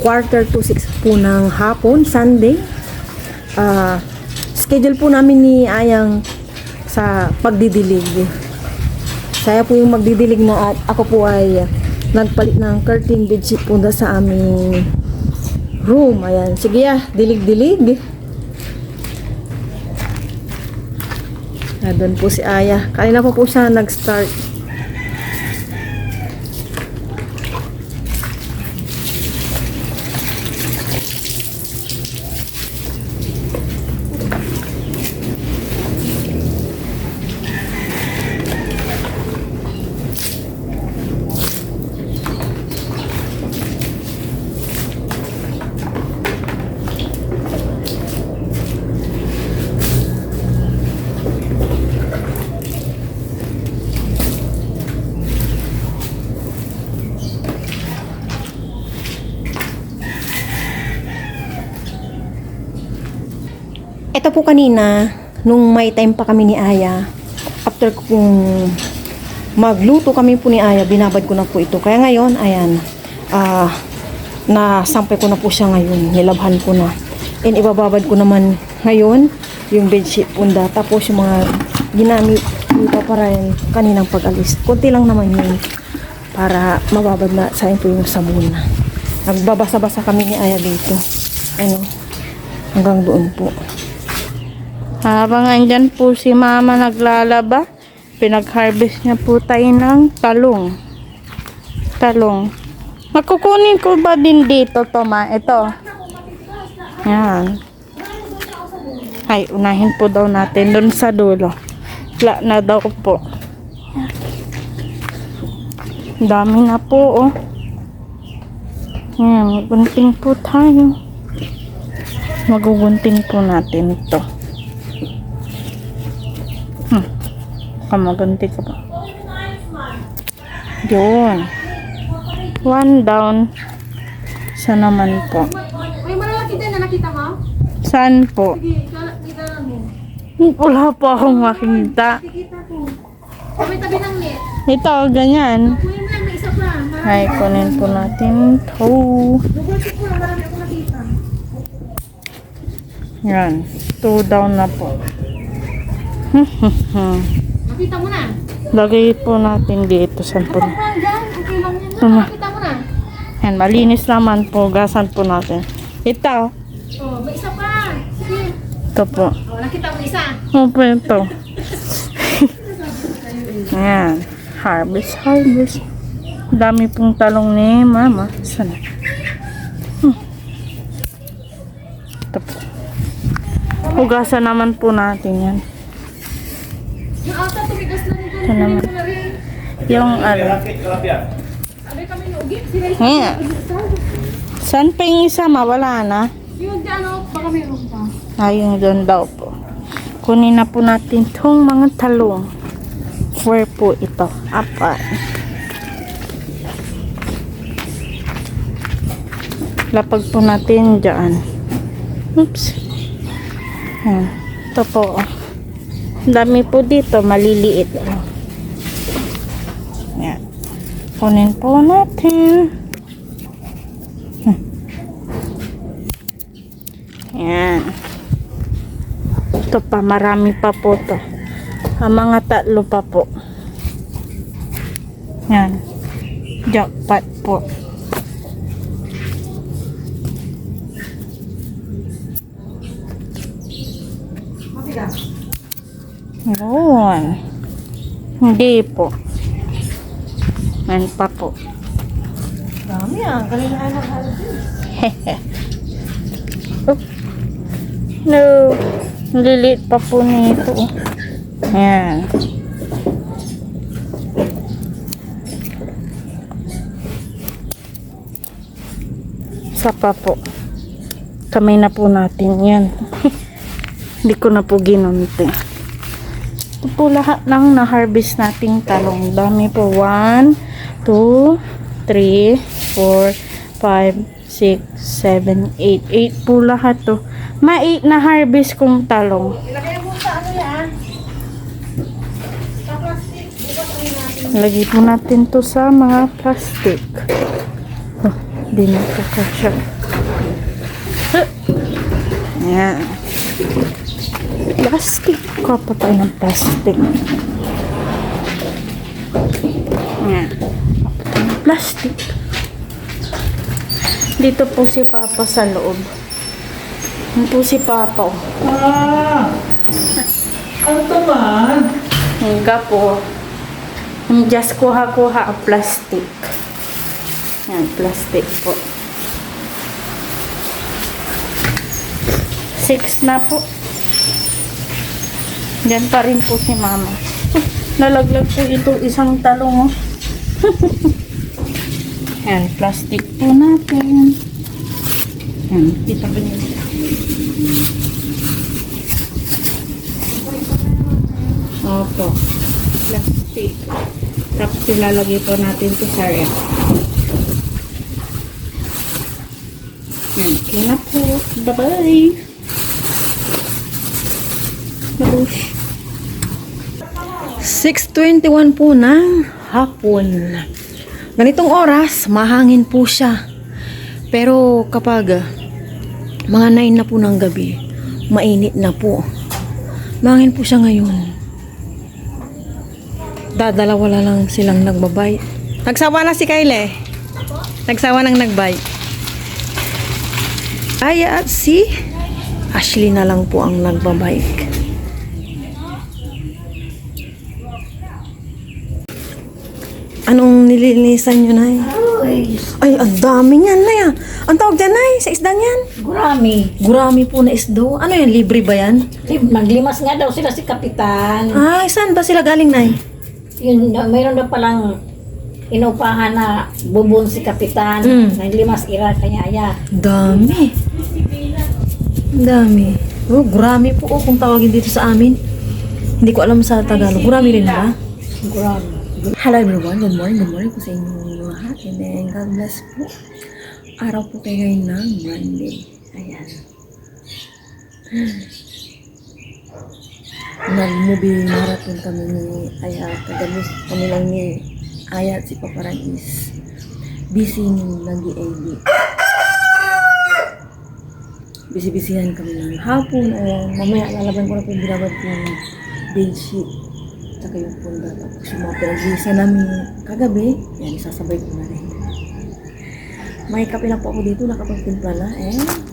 5:45 po ng hapon, Sunday. Schedule po namin ni Ayang sa pagdidilig. Saya po yung magdidilig na at ako po ay nagpalit ng curtain bedsheet po na sa aming room. Ayan. Sige dilig-dilig. Doon po si Aya. Kanina po siya nag-start. Ito po kanina, nung may time pa kami ni Aya, after kung magluto kami po ni Aya, binabad ko na po ito. Kaya ngayon, ayan, nasampay ko na po siya ngayon, nilabhan ko na. And ibababad ko naman ngayon, yung bedsheet punda. Tapos yung mga ginamit dito para rin kaninang pag-alis. Kunti lang naman yun, para mababad na sa po yung sabon. Nagbabasa-basa kami ni Aya dito. Ano, hanggang doon po. Habang andyan po si mama naglalaba, pinag-harvest niya po tayo ng talong. Makukunin ko ba din dito, Toma? Ito. Yan. Ay, unahin po daw natin doon sa dulo. Wala na daw po. Dami na po, oh. Yan, magunting po tayo. Magugunting po natin ito. Magunti ka pa. Yun. One down. Sa naman po. May malalaki din na nakita mo? Saan po? Sige, kita mo. Wala po akong makita. Kita ko. May tabi ng net. Ito, ganyan. Kunin mo lang, may isa pa. Ay, kunin po natin ito. Google check mo lang, marami ako nakita. Yan. 2 down na po. Nakita mo na? Lagay po natin dito sa po. Kapag dyan, okay lang yan. Nakita mo na? Yan, malinis naman po. Gasan po natin. Ito. Oh, may isa pa. Sige. Ito po. Oh, nakita mo isa. Opo, ito. Ayan. Harvest. Dami pong talong ni mama. Sana. Ito po. Hugasan naman po natin yan. Yung ata, tumigas na nito. Ito naman. Yung ano. Abay kami nuugit. Sila isa. Ayan. Saan pa yung isa? Mawala na. Yung dyan, baka mayroon pa. Ayun doon daw po. Kunin na po natin itong mga talong. 4 po ito. Apat. Lapag po natin dyan. Oops. Ayan. Ito po. Dami po dito. Maliliit. Ayan. Kunin po natin. Ayan. Ito pa, marami pa po to. Ang mga 3 pa po. Yan. Jackpot po. Yun. Hindi po. Yan pa po. Dami galing na Hehe. Oh. No. Liliit pa po nito. Ayan. Isa pa po. Kamay na po natin yan. Hindi ko na po ginunti. Ito po lahat ng na-harvest nating talong. Dami po. 1, 2, 3, 4, 5, 6, 7, 8. 8 po lahat to. Ma-8 na harvest kong talong. Ilagay mo sa ano yan? Sa plastic. Bukas rin natin. Lagay po natin to sa mga plastic. Oh, di na po kasya. Yan. Plastic. Kuha pa tayo ng plastic. Yan. Plastic. Dito po si Papa sa loob. Yan po si Papa. Oh. Ano to man? Hingga po. Just kuha-kuha ang plastic. Yan, plastic po. 6 na po. Diyan pa rin po si Mama. Nalaglag po ito isang talong. Oh. Yan, plastic po natin. Yan, kita ba niyo? Opo. Plastic. Tapos ilalagay po natin ito sa ref. Okay na po. Bye-bye. Babush. 6:21 po ng hapon. Ganitong oras, mahangin po siya. Pero kapag mga 9 na po ng gabi, mainit na po. Mahangin po siya ngayon. Dadalawa lang silang nagbabay. Nagsawa na si Kyle. Nagsawa nang nagbay. Ay, at si Ashley na lang po ang nagbabike. Anong nililinisan nyo, Nay? Ay, ang dami niyan, Nay. Ang tawag dyan, Nay, sa isda niyan? Gurami. Gurami po na isdo. Ano yan, libre ba yan? Maglimas nga daw sila si Kapitan. Ay, saan ba sila galing, Nay? Yun, mayroon daw palang inupahan na bubon si Kapitan. Naglimas ira kanya aya. Dami. Ang dami. Oh, gurami po kung tawagin dito sa amin. Hindi ko alam sa Tagalog. Gurami rin ba? Gurami. Hello everyone, good morning po sa inyong lahat. And then, God bless po. Araw po kayo ngayon ng Monday. Ayan. Nag-movie marathon kami ni Aya. Kagabi kami lang ni Aya at si Papa Ragis. Busy nag-EAD. Busy-busyhan kami ng hapon. Mamaya lalaban ko na po yung binabad yung bedsheet. Tsaka yung punda. Tapos yung mga pinaglisa namin kagabi, yan, isasabay ko na rin. May kape lang po ako dito, nakapagtimpla na.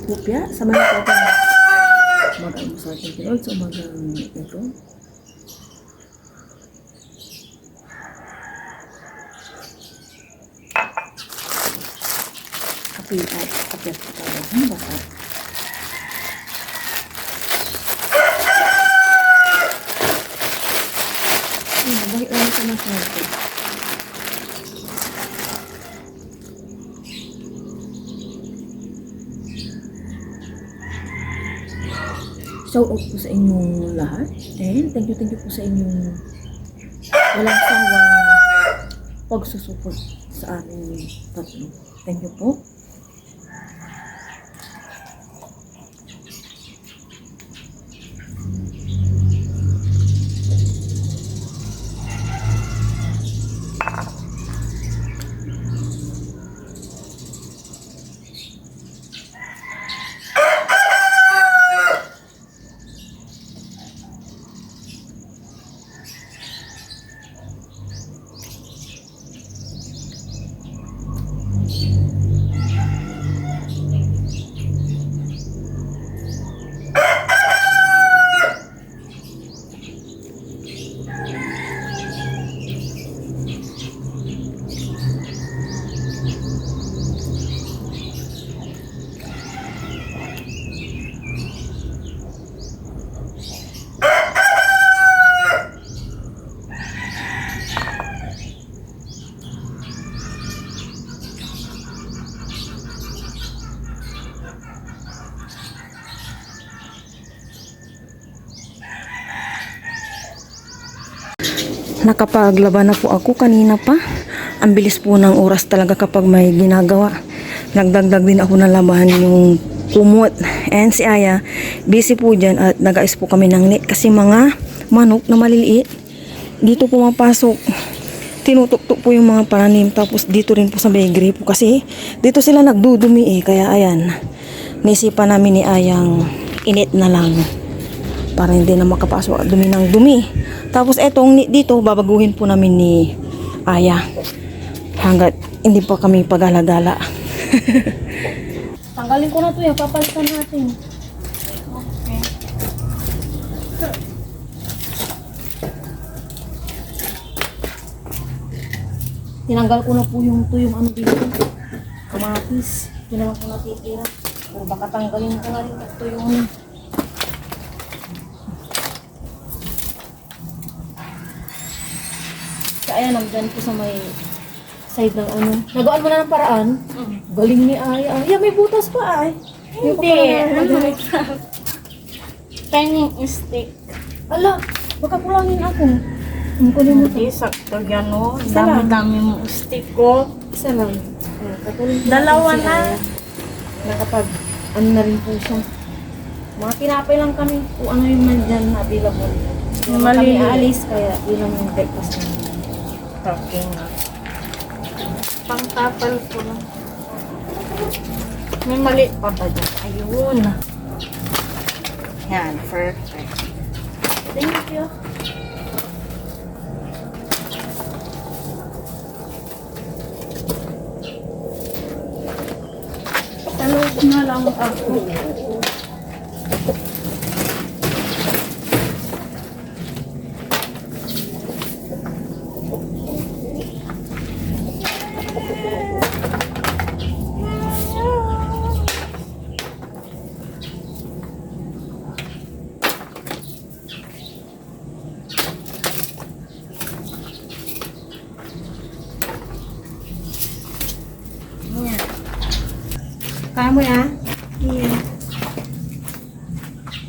Kupya, sabay ko ako mag-almusal ng pinod sa umagang ito. Kape at kape po tayo. Basta. Bakit lang sa masyado? Shout out po sa inyong lahat. And thank you po sa inyong walang sawang pagsusuport sa aming tatlo. Thank you po. Nakapaglaban na po ako kanina pa. Ang bilis po ng oras talaga kapag may ginagawa. Nagdagdag din ako ng labahan yung kumot. And si Aya, busy po dyan at nag-ayos po kami ng net. Kasi mga manok na maliliit, dito pumapasok. Tinutuktok po yung mga pananim. Tapos dito rin po sa bakery po. Kasi dito sila nagdudumi eh. Kaya ayan, naisipan namin ni Ayang init na lang. Para hindi na makapasok at dumi ng dumi. Tapos etong dito, babaguhin po namin ni Aya. Hanggat hindi pa kami pagala-gala. Tanggalin ko na to yan, papalitan natin. Okay. Tinanggal ko na po yung ano dito. Kamatis. Yun naman po natitira. Pero baka tanggalin ko na rin ito yung kaya nandyan po sa may side ng ano. Nagawaan mo na ng paraan. Galing ni Aya. Ay, may butas pa ay. Hindi. Turning stick. Ala, baka kulangin ako. Ang kunin mo to. Hindi, sakto yan o. Isa lang. Dami-dami mong stick ko. Isa lang. Katulad ko Dalawa si na. Aya. Nakapag, ano na rin po siya. Mga tinapay lang kami kung ano yung nandyan na available. Yung kami Maliliit. aalis, kaya yun ang breakfast namin. Talking na. Pangtapal ko lang. May maliit pa ba dyan? Ayun. Yan, perfect. Thank you. Talog na lang ako. Kaya mo ya? Yeah.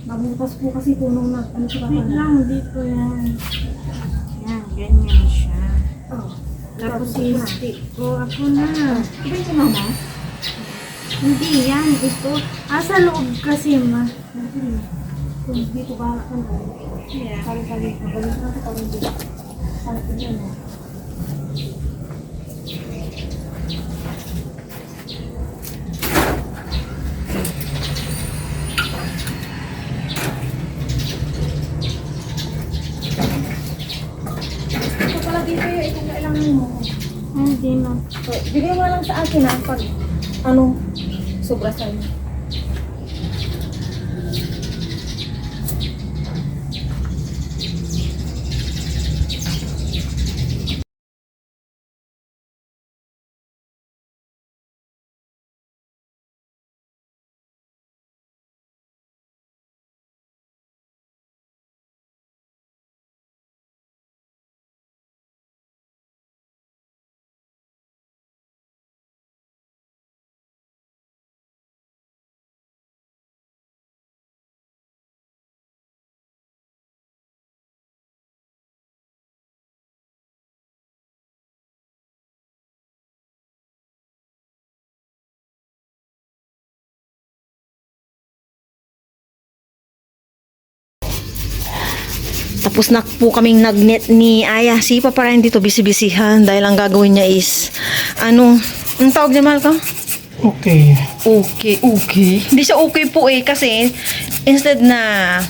Mabutas po kasi punong na. Ano siya Wait lang, dito yan. Yan, ganyan siya. Oh. Tapos i-stick ko. Ako na. Iba yung mama? Hindi yan, ito. Sa loob kasi ma. Kung dito ba ka na? Yeah. Kali-kali. Magaling na sa kawin dito. Sana po yan. Ito pala dito yung itong kailangan mo. Hindi na. So, bigay mo lang sa akin ha, pag ano, sobra sa'yo. Tapos na po kaming nag-net ni Aya. Si Papa Ryan dito busy-busyhan dahil ang gagawin niya is ano, ang tawag niya, mahal ka? Okay. Okay. Hindi siya okay po kasi instead na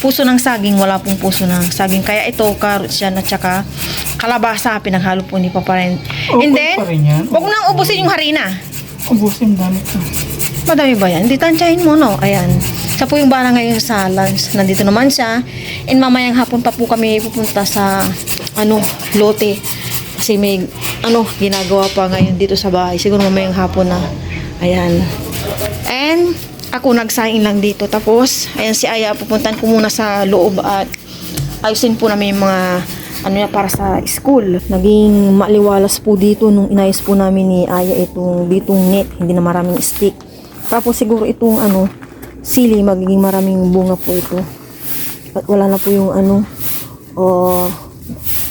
puso ng saging, wala pong puso ng saging. Kaya ito, carrots yan at saka kalabasa, pinaghalo po ni Papa Ryan. And Okay then, pa rin yan. huwag mo nang ubusin yung harina. Ubusin dami ko. Madami ba yan? Hindi, tansyahin mo, no? Ayan. Siya po yung bala ngayon sa lunch. Nandito naman siya. And mamayang hapon pa po kami pupunta sa, lote. Kasi may, ginagawa pa ngayon dito sa bahay. Siguro mamayang hapon na. Ayan. And, ako nagsaing lang dito. Tapos, ayan si Aya, pupuntan ko muna sa loob at ayusin po namin yung mga, para sa school. Naging maliwalas po dito nung inayos po namin ni Aya itong ditong net. Hindi na maraming stick. Tapos siguro itong sili, magiging maraming bunga po ito. At wala na po yung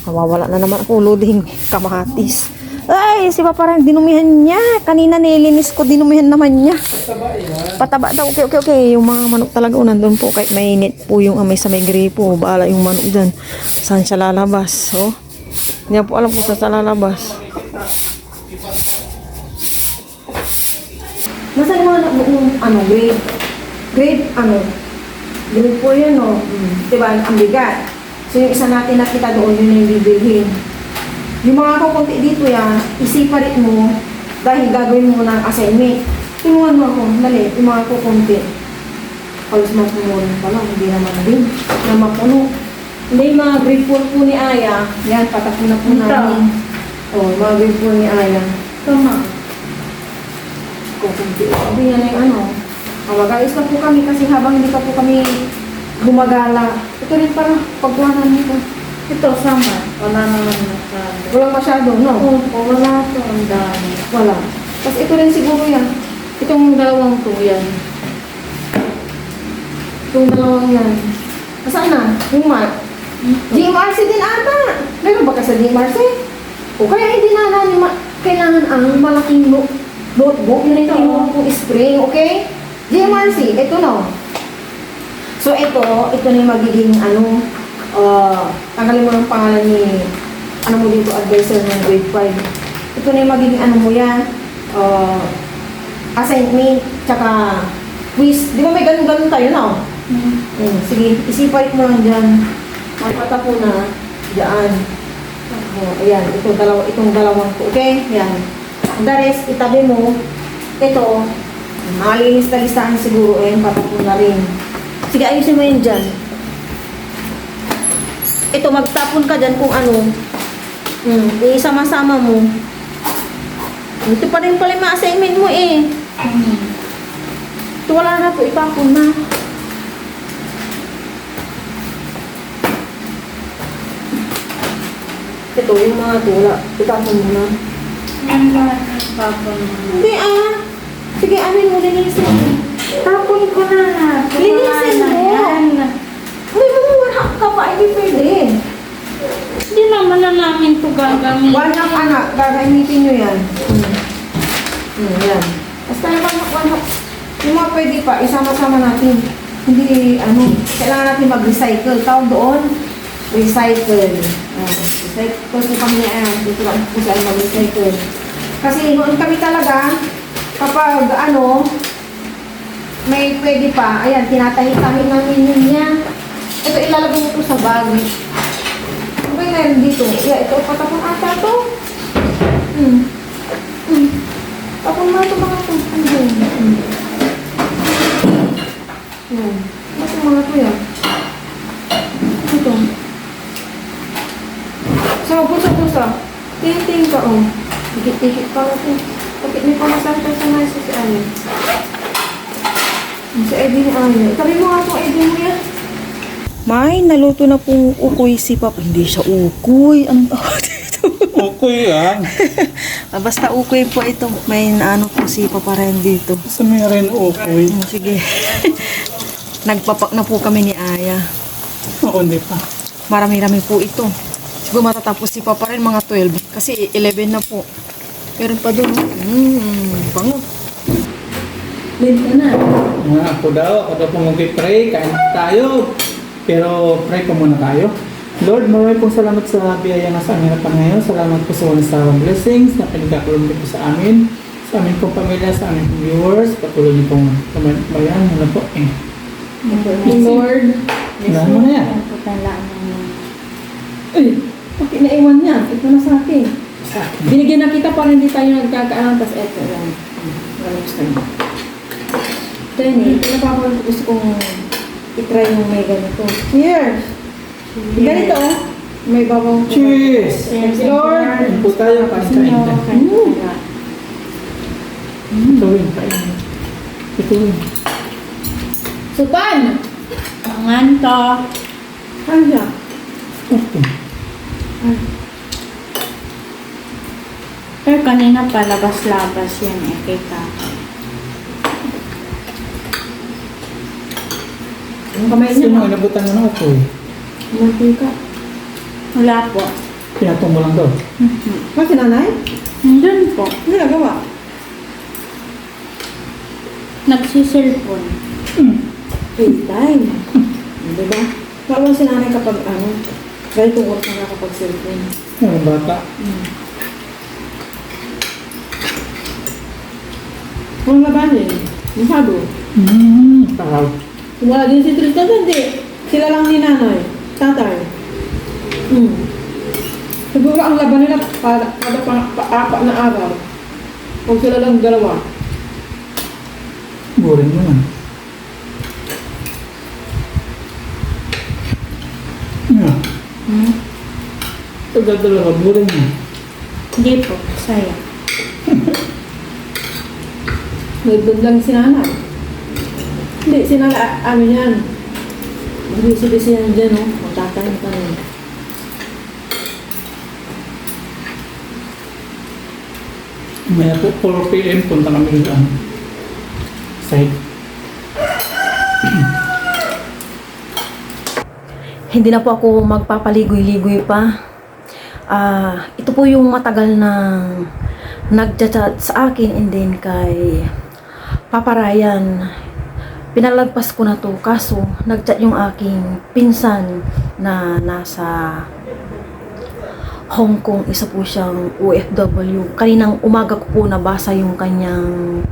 nawawala na naman ako loading kamatis. Ay, si Papa rin, dinumihan niya. Kanina nilinis ko, dinumihan naman niya. Pataba daw. Okay. Yung mga manok talaga, nandun po. Kahit may net po yung may sa may gripo. Baala yung manok dyan. Saan siya lalabas? Oh. Hindi po alam kung saan siya lalabas. Nasaan yung grade? Grade Grade 4 yan, no? Diba, ang bigat. So, yung isa natin nakita doon, yun yung bibilhin. Yung mga kukunti dito yan, isiparit mo dahil gagawin mo ng assignment. Tulungan mo ako, dali, yung mga kukunti. Halos mapununan pa lang, hindi naman din. Na mapuno. Hindi, yung mga grade 4 po ni Aya, yan, patapon na po namin. O, mga grade 4 ni Aya. Tama. Kukunti. Sabi yan yung ano. Mag-ayos na po kami kasi habang hindi pa po kami gumagala. Ito rin para pagkuhanan nito. Ito, sama. Wala naman masyado. Walang masyado, no? Oo, wala to. Ang dami. Wala. Tapos ito rin siguro yan. Itong dalawang to yan. Itong dalawang yan. Saan na? Yung mat? GMRC din ata. Meron ba ka sa GMRC? O kaya hindi na namin kailangan ang malaking notebook. Yun ito yung spring, okay? GMRC, ito no. So ito na yung magiging ano, tanggalin mo ng pangalan ni, ano mo dito, advisor ng grade 5. Ito na yung magiging ano mo yan, assignment, tsaka quiz. Di ba may ganun-ganun tayo na? Sige, isiparit mo lang dyan. Magpata po na dyan. Ayan, itong dalawang ko. Okay? Yan. The rest, itabi mo. Ito, malinis na listahan siguro. Ayan, patapon na rin. Sige, ayusin mo yun dyan. Ito, magtapon ka dyan kung ano. Isama-sama mo. Ito pa rin pala yung mga assignment mo eh. Ito wala na po, itapon na. Ito, yung mga tula. Itapon mo na. Yan ba? Tapon mo. Hindi Sige, amin mo, linisin mo. Tapon ko na. Linisin mo. May mamawala ka pa, hindi pwede. Hindi naman na namin ito gagamitin. Wanak anak, gagamitin nyo yan. Yan. Basta yung wanak. Yung mga pwede pa, isama-sama natin. Hindi, kailangan natin mag-recycle. Tawag doon, recycle. Recycle po kami dito lang po saan mag-recycle. Kasi noon kami talaga, kapag may pwede pa, ayan, tinatahi-tahi namin yun niya. Ito, ilalagay mo po sa bag. Ano ba yung meron dito? Yeah, ito, patapon ata to. Tapon mo ito mga ito. Ito mga ito yan. Ito. So, pusa-pusa. Tingin-tingin ka, oh. Tikit-tikit pa ito. Bakit may pamasanta sa mga si Ayan? Si Eddie ni Ayan. Sabi mo nga itong Eddie mo yan. May, naluto na pong ukoy si Papa. Hindi siya ukoy. Anong tawag dito? Okay yan. Basta ukoy po ito. May naano po si Papa rin dito. Sa may rin okay. Sige. Nagpapak na po kami ni Aya. Oo, hindi pa. Marami-rami po ito. Siguro matatapos si Papa rin mga 12. Kasi 11 na po. Meron pa doon. Bango. Late ka na. Ako daw po mag-pray, kain tayo. Pero pray po muna tayo. Lord, maraming pong salamat sa biyaya na sa amin na ngayon. Salamat po sa walang sawang blessings na pinagkakulong po sa amin. Sa amin pong pamilya, sa amin pong viewers. Patuloy niyo pong kamayan. Ano po eh. Lord. Wala mo na yan. Ay, bakit naiwan niya? Ito na sa akin. Binigyan na kita para hindi tayo nagkakaalam. Tapos eto lang. Next time. Ito napapagod gusto kong itry yung may ganito. Cheers! Ganito oh. May babang. Cheers! Thank you, Lord. Kain po tayo. Kain tayo. Ito yun. Kain. Ito yun. Supan! Angan to. Ano siya? Okay. Pero kanina pa, labas-labas yan eh, kay Tata. Ang kamay Sino niya. inabutan mo na okay? Mati ka. Wala po. Pinatong mo lang daw. Bakit nanay? Nandun po. Ano nagawa? Nagsiselfon. Free time. Diba? Parang si nanay kapag dahil kung oras na kapag cellphone. Yung bata. Kung labanin, masyado. Sarap. Wala din si Tristan, hindi. Sila lang ni nanay. Tatay. Siguro ang laban nila kada apat na araw. Kung sila lang dalawa. Boring naman. Yeah. Pag dalawa, boring na. Hindi po, saya. Nagdod lang si nanay. Hindi, si nanay, amin yan. Busy-busy yan dyan, no? Magtatanim-tanim. Maya po, 4 p.m. punta kami sa site. Hindi na po ako magpapaligoy-ligoy pa. Ito po yung matagal na nagchat sa akin and then kay Papa Ryan. Pinalagpas ko na to kaso nagchat yung aking pinsan na nasa Hong Kong. Isa po siyang OFW. Kaninang umaga ko po nabasa yung kanyang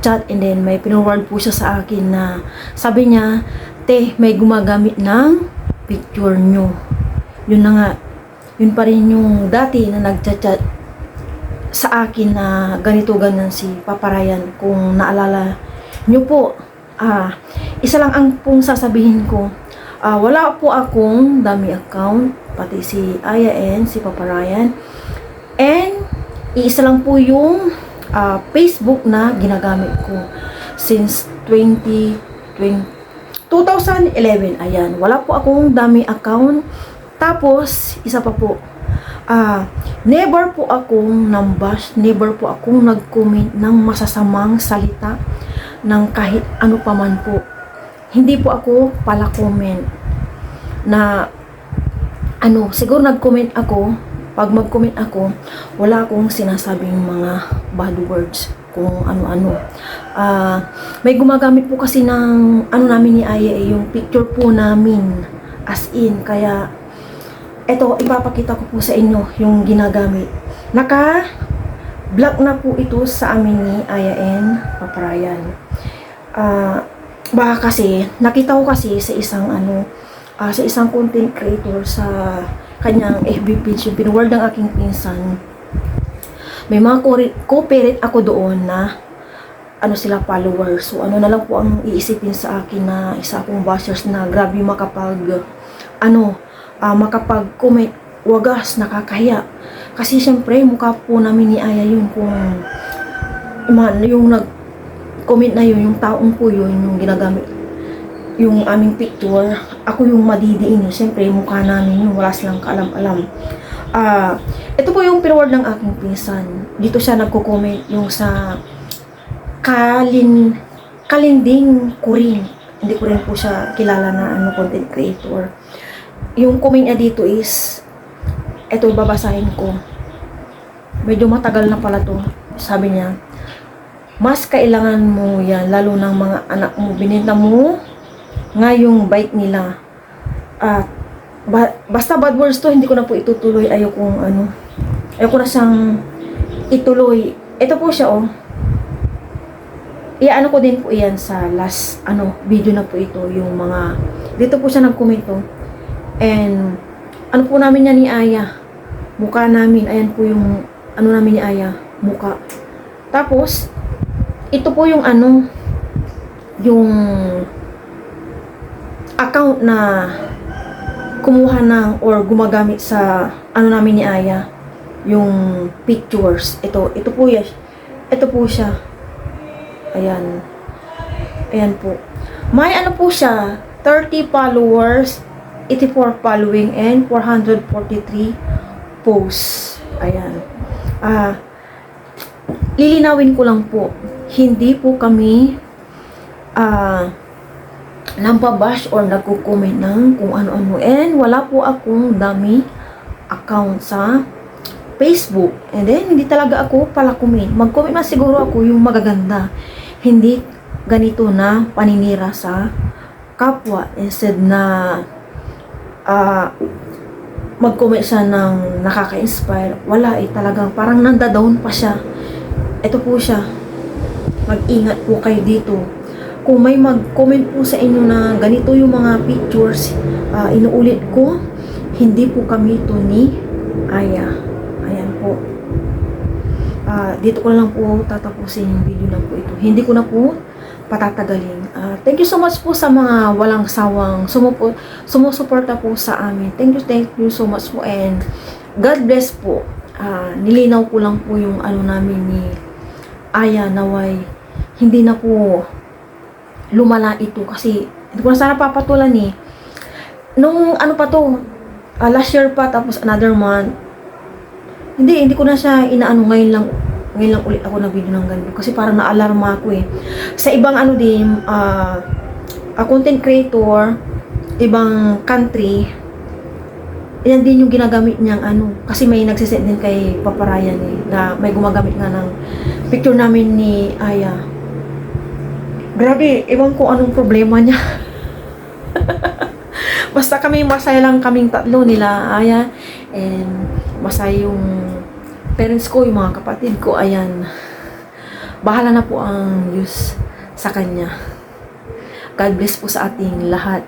chat and then may pinoward po siya sa akin na sabi niya, "Te, may gumagamit ng picture nyo." Yun na nga, yun pa rin yung dati na nagchat-chat sa akin na ganito ganyan si Papa Ryan. Kung naalala nyo po, isa lang ang pong sasabihin ko, wala po akong dummy account, pati si Aya and si Papa Ryan, and iisa lang po yung Facebook na ginagamit ko since 2011. Ayan, wala po akong dummy account. Tapos, isa pa po, never po akong nambash, never po akong nag-comment ng masasamang salita ng kahit ano pa man po. Hindi po ako pala comment na siguro nag-comment ako. Pag mag-comment ako, wala akong sinasabing mga bad words kung ano-ano. May gumagamit po kasi ng namin ni Aya, yung picture po namin as in, kaya eto, ipapakita ko po sa inyo yung ginagamit. Naka-block na po ito sa amin ni Aya and Papa Ryan. Baka kasi, nakita ko kasi sa isang sa isang content creator sa kanyang FB page, yung pinword ng aking pinsan. May mga co-parent ako doon na sila followers. So na lang po ang iisipin sa akin na isa akong bashers na grabe makapag-comment, wagas, nakakahiya. Kasi syempre, mukha po namin ni Aya yun kung yung nag-comment na yun, yung taong po yun, yung ginagamit, yung aming picture, ako yung madidiin. Syempre, mukha namin yun, wala silang kaalam-alam. Ito po yung pinaward ng aking pinsan. Dito siya nagko-comment yung sa Kalinding Kuring. Hindi ko rin po siya kilala na content creator. Yung comment niya dito is, eto babasahin ko. Medyo matagal na pala to. Sabi niya, "Mas kailangan mo yan, lalo ng mga anak mo. Binenta mo nga yung bike nila. Basta bad words to, hindi ko na po itutuloy. Ayoko na siyang ituloy." Ito po siya, oh. Ko din po iyan sa last video na po ito, yung mga dito po siya nag-comment, oh. And po namin yan ni Aya, mukha namin, ayan po yung namin ni Aya, mukha. Tapos ito po yung yung account na kumuha ng or gumagamit sa namin ni Aya, yung pictures. Ito po yan. Ito po siya. Ayan. Ayan po. May po siya, 30 followers, 84 following, and 443 posts. Ayan. Lilinawin ko lang po, hindi po kami nambabash or nagko-comment ng kung ano-ano. And wala po akong dummy account sa Facebook. And then, hindi talaga ako pala comment. Mag-comment na siguro ako yung magaganda. Hindi ganito na paninira sa kapwa. Instead na mag-comment siya ng nakaka-inspire. Wala talagang parang nanda-down pa siya. Ito po siya. Mag-ingat po kayo dito. kung may mag-comment po sa inyo na ganito yung mga pictures, inuulit ko, hindi po kami ito ni Aya. Ayan po. Dito ko na lang po tatapusin yung video na po ito. Hindi ko na po patatagalin. Thank you so much po sa mga walang sawang sumusuporta po sa amin. Thank you so much po, and God bless po. Nilinaw ko lang po yung ano namin ni Aya, naway hindi na po lumala ito, kasi hindi ko na sana papatulan nung ano pa to, last year pa, tapos another month, hindi ko na siya inaano. Ngayon lang ulit ako nag-video ng ganito kasi parang na-alarma ako sa ibang ano din, content creator, ibang country, yan din yung ginagamit niyang ano, kasi may nagsisend din kay Papa Ryan na may gumagamit nga ng picture namin ni Aya. Grabe, ewan ko anong problema niya. Basta kami masaya lang, kaming tatlo, nila Aya, and masaya yung parents ko, yung mga kapatid ko. Ayan, bahala na po ang Diyos sa kanya. God bless po sa ating lahat.